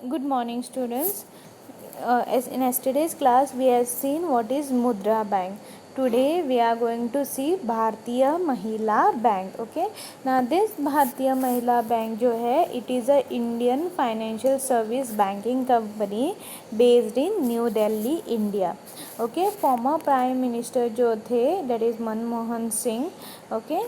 Good morning, students. As in yesterday's class, we have seen what is Mudra Bank. Today, we are going to see Bhartiya Mahila Bank. Okay. Now, this Bhartiya Mahila Bank, जो है, it is a Indian financial service banking company based in New Delhi, India. Okay. Former Prime Minister जो थे, that is Manmohan Singh. Okay.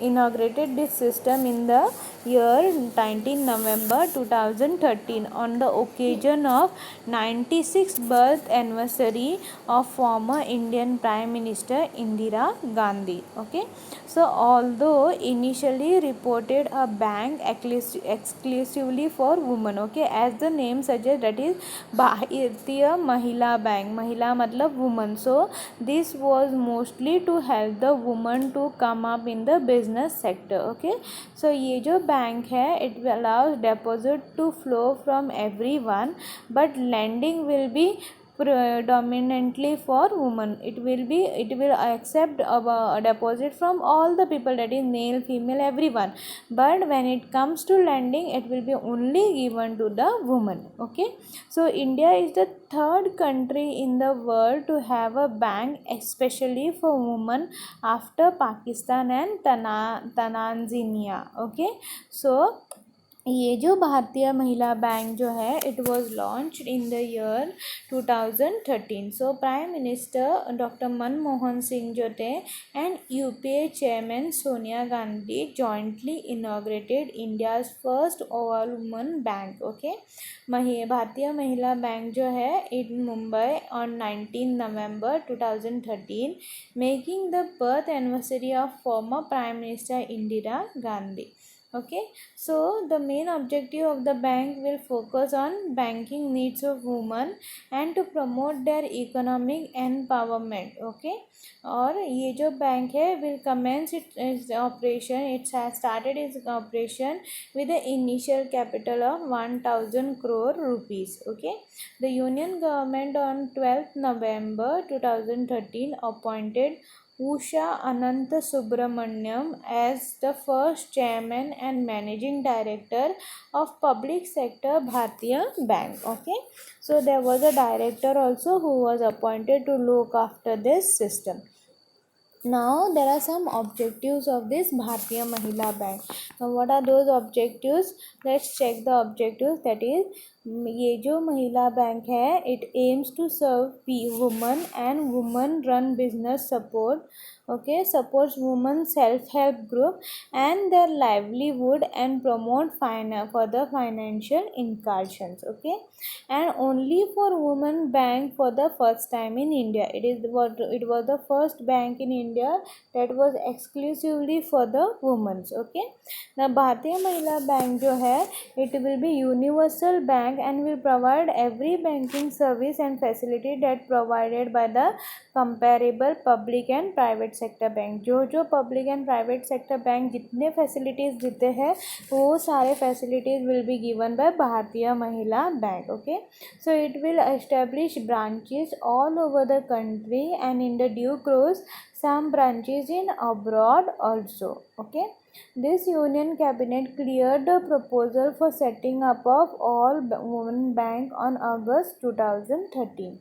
Inaugurated this system in the year 19 November 2013 on the occasion of 96th birth anniversary of former Indian Prime Minister Indira Gandhi. Okay, so although initially reported a bank exclusively for women, okay, as the name suggests, that is Bhartiya Mahila Bank. Mahila matlab woman. So this was mostly to help the woman to come up in the business sector. Okay, so ये जो bank है, it allows deposit to flow from everyone, but lending will be predominantly for women. It will accept a deposit from all the people, that is male, female, everyone, but when it comes to lending, it will be only given to the woman. Okay, so India is the third country in the world to have a bank especially for women after Pakistan and Tanzania. Okay, so ये जो भारतीय Mahila bank जो है, it was launch in the year 2013. So prime minister doctor Manmohan Singh जो थे and UPA chairman Sonia Gandhi jointly inaugurated India's first all woman bank. Okay, Bharatiya Mahila bank जो है in Mumbai on 19 November 2013, making the birth anniversary of former prime minister Indira Gandhi. Okay, so the main objective of the bank will focus on banking needs of women and to promote their economic empowerment. Okay, और ये जो bank है will commence its operation. It has started its operation with the initial capital of 1000 crore rupees. Okay, the union government on 12th November 2013 appointed Usha Ananta Subramaniam as the first chairman and managing director of public sector Bhartiya Bank. Okay, so there was a director also who was appointed to look after this system. Now there are some objectives of this Bhartiya Mahila Bank. Now what are those objectives? Let's check the objectives. That is, ये जो महिला bank है, it aims to serve women and women run business support. Okay, supports women self-help group and their livelihood and promote further financial inclusions. Okay, and only for women bank for the first time in India. It was the first bank in India that was exclusively for the women. Okay, now Bhartiya Mahila Bank जो है, it will be universal bank and will provide every banking service and facility that provided by the comparable public and private sector bank. जो public and private sector bank जितने facilities देते हैं, वो सारे facilities will be given by Bhartiya Mahila Bank. Okay, so it will establish branches all over the country and in the due course some branches in abroad also. Okay, this union cabinet cleared the proposal for setting up of all women bank on August 2013.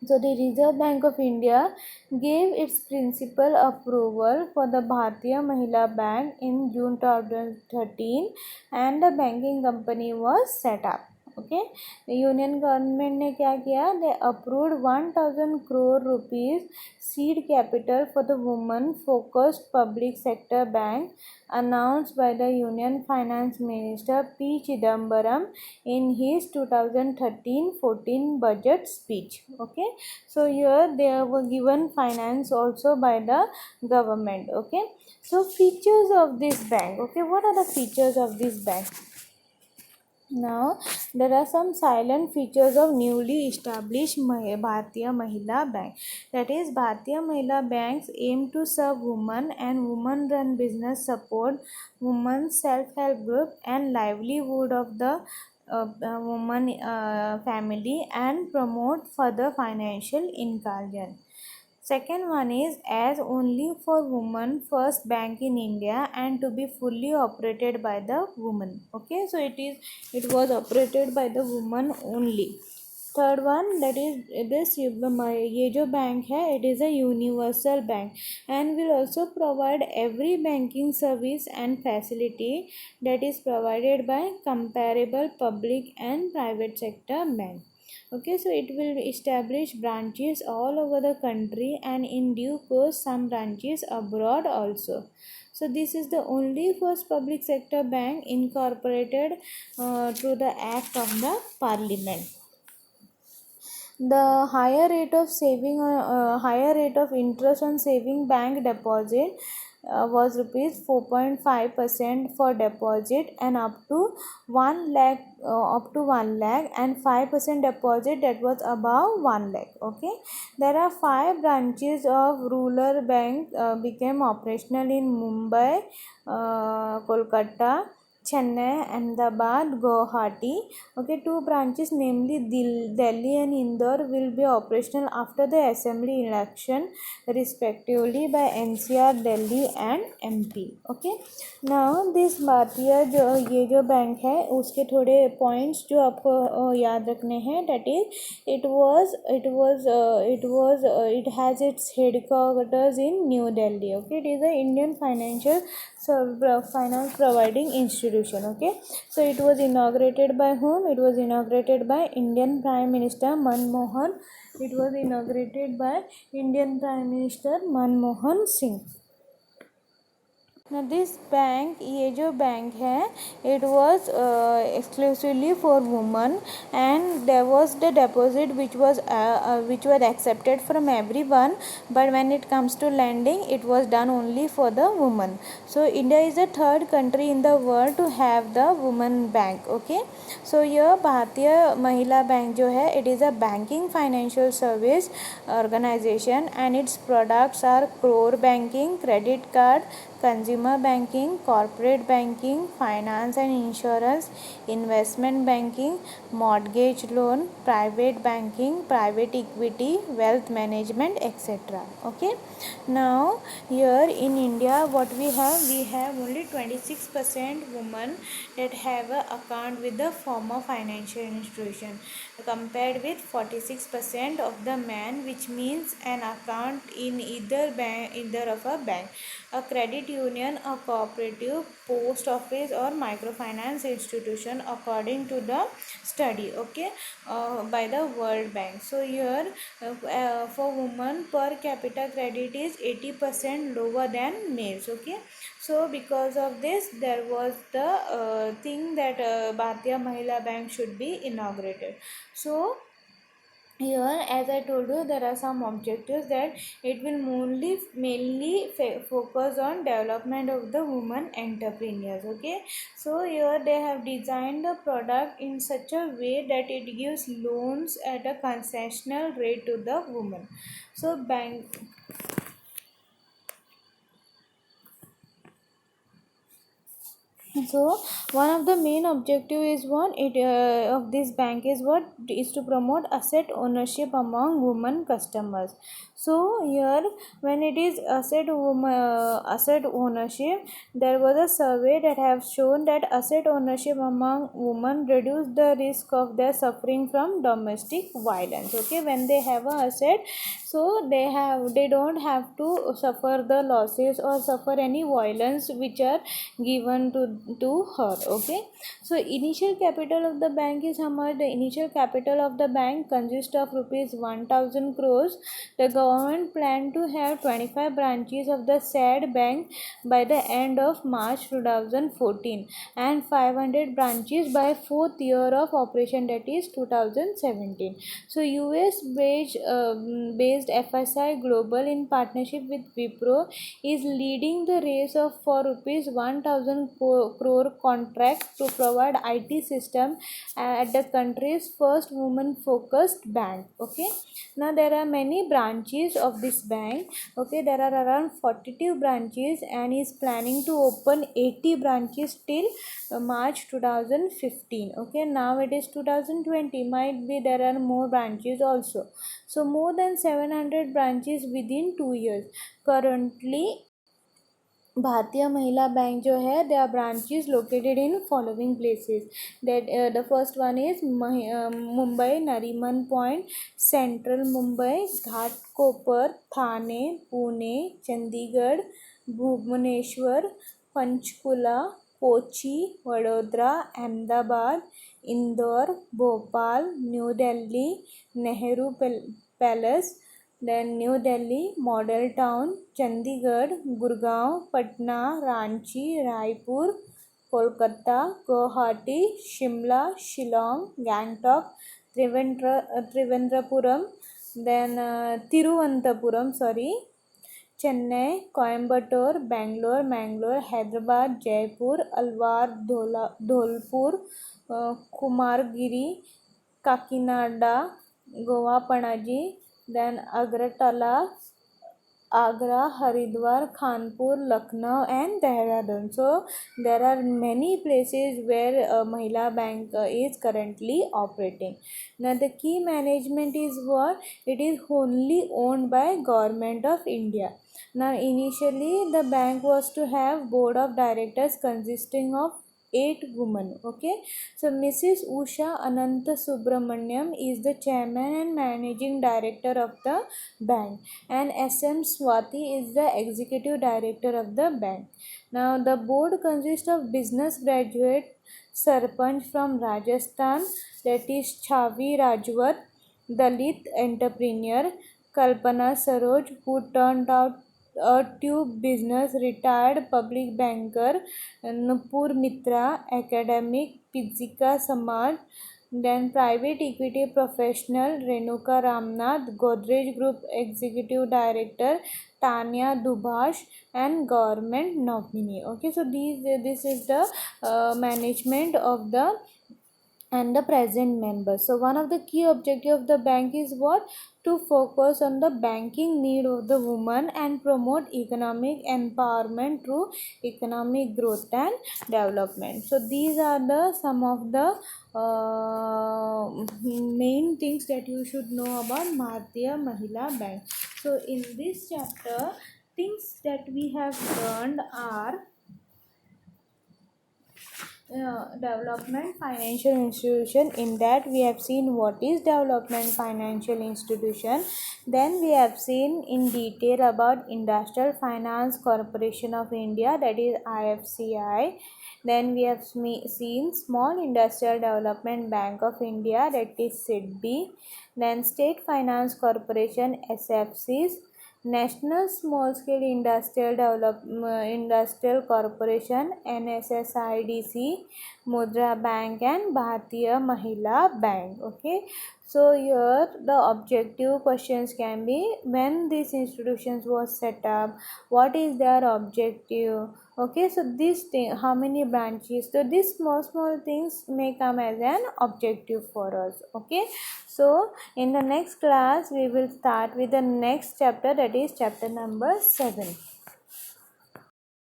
So the Reserve Bank of India gave its principal approval for the Bhartiya Mahila Bank in June 2013 and the banking company was set up. Okay, union government ने क्या किया, दे approved 1000 crore rupees seed capital for the women focused public sector bank announced by the Union Finance Minister P. Chidambaram in his 2013-14 budget speech. Okay, so here they were given finance also by the government. Okay, so features of this bank. Okay, what are the features of this bank? Now there are some silent features of newly established Bhartiya Mahila Bank. That is, Bhartiya Mahila Banks aim to serve women and women run business support, women's self-help group and livelihood of the woman family and promote further financial inclusion. Second one is as only for women first bank in India and to be fully operated by the woman. Okay, so it was operated by the woman only. Third one that is this ये जो bank है it is a universal bank and will also provide every banking service and facility that is provided by comparable public and private sector bank. Okay, so it will establish branches all over the country and in due course some branches abroad also. So this is the only first public sector bank incorporated through the act of the parliament. The higher rate of saving higher rate of interest on saving bank deposit was rupees 4.5% for deposit and up to 1 lakh and 5% deposit that was above 1 lakh. Okay, there are 5 branches of rural bank became operational in Mumbai, Kolkata, Chennai, Ahmedabad, Guwahati. Okay, 2 branches namely Delhi and Indore will be operational after the assembly election respectively by NCR, Delhi and MP. Okay, now this भारतीय जो ये जो bank है उसके थोड़े points जो आपको याद रखने हैं that is it has its headquarters in New Delhi. Okay, it is a Indian finance providing institution. Okay, so it was inaugurated by whom? It was inaugurated by Indian Prime Minister Manmohan. It was inaugurated by Indian Prime Minister Manmohan Singh. Now this bank ये जो bank है it was exclusively for women and there was the deposit which was accepted from everyone, but when it comes to lending it was done only for the women. So India is the third country in the world to have the women bank. Okay, so here भारतीय Mahila bank जो है it is a banking financial service organization and its products are core banking, credit card, consumer banking, corporate banking, finance and insurance, investment banking, mortgage loan, private banking, private equity, wealth management, etc. Okay, now here in India what we have only 26% women that have an account with the former financial institution compared with 46% of the men, which means an account in either of a bank, a credit union, a cooperative, post office or microfinance institution according to the study. Okay, by the World Bank. So here for women per capita credit is 80% lower than males. Okay, so because of this there was the thing that Bharatiya Mahila Bank should be inaugurated. So here as I told you there are some objectives that it will mainly focus on development of the women entrepreneurs. Okay, so here they have designed the product in such a way that it gives loans at a concessional rate to the women. So bank So one of the main objective is of this bank is to promote asset ownership among women customers. So here when it is asset ownership, there was a survey that have shown that asset ownership among women reduce the risk of their suffering from domestic violence. Okay, when they have a asset, so they don't have to suffer the losses or suffer any violence which are given to her. Okay, so initial capital of the bank is how much? The initial capital of the bank consists of rupees 1000 crores. The government planned to have 25 branches of the said bank by the end of March 2014 and 500 branches by 4th year of operation, that is 2017. So US based FSI Global in partnership with Wipro is leading the race for rupees 1000 crore contract to provide IT system at the country's first woman-focused bank. Okay, now there are many branches of this bank. Okay, there are around 42 branches and is planning to open 80 branches till March 2015. Okay, now it is 2020, might be there are more branches also. So more than 700 branches within 2 years. Currently भारतीय Mahila bank जो है they are branches located in following places that the first one is Mumbai Nariman Point, central Mumbai, Ghatkopar, Thane, Pune, Chandigarh, Bhubaneswar, Panchkula, Kochi, Vadodara, Ahmedabad, Indore, Bhopal, New Delhi, Nehru palace, then New Delhi, Model Town, Chandigarh, Gurgaon, Patna, Ranchi, Raipur, Kolkata, Guwahati, Shimla, Shillong, Gangtok, Trivendrapuram, then Tiruvananthapuram, Chennai, Coimbatore, Bangalore, Mangalore, Hyderabad, Jaipur, Alwar, Dholpur, Kumargiri, Kakinada, Goa, Panaji, then Agratala, Agra, Haridwar, Kanpur, Lucknow and Dehradun. So there are many places where Mahila Bank is currently operating. Now the key management is what? It is wholly owned by Government of India. Now initially the bank was to have board of directors consisting of 8 women. Okay, so Mrs. Usha Ananta Subramaniam is the chairman and managing director of the bank, and SM Swati is the executive director of the bank. Now the board consists of business graduate Sarpanch from Rajasthan, that is Chavi Rajwat, Dalit entrepreneur Kalpana Saroj, who turned out a tube business, retired public banker Nupur Mitra, academic Pizika Samaj, then private equity professional Renuka Ramnath, Godrej Group executive director Tanya Dubhash, and government nominee. Okay, so this is the management of the and the present members. So one of the key objective of the bank is what? To focus on the banking need of the woman and promote economic empowerment through economic growth and development. So these are the some of the main things that you should know about Bharatiya Mahila Bank. So in this chapter, things that we have learned are development financial institution. In that we have seen what is development financial institution. Then we have seen in detail about Industrial Finance Corporation of India, that is IFCI. Then we have seen Small Industrial Development Bank of India, that is SIDBI. Then State Finance Corporation, SFCs. National Small Scale Industrial Corporation, NSSIDC, Mudra Bank and Bharatiya Mahila Bank. Okay, so here the objective questions can be: when these institutions was set up, what is their objective? Okay, so this thing, how many branches? So these small things may come as an objective for us. Okay, so in the next class we will start with the next chapter, that is chapter number 7.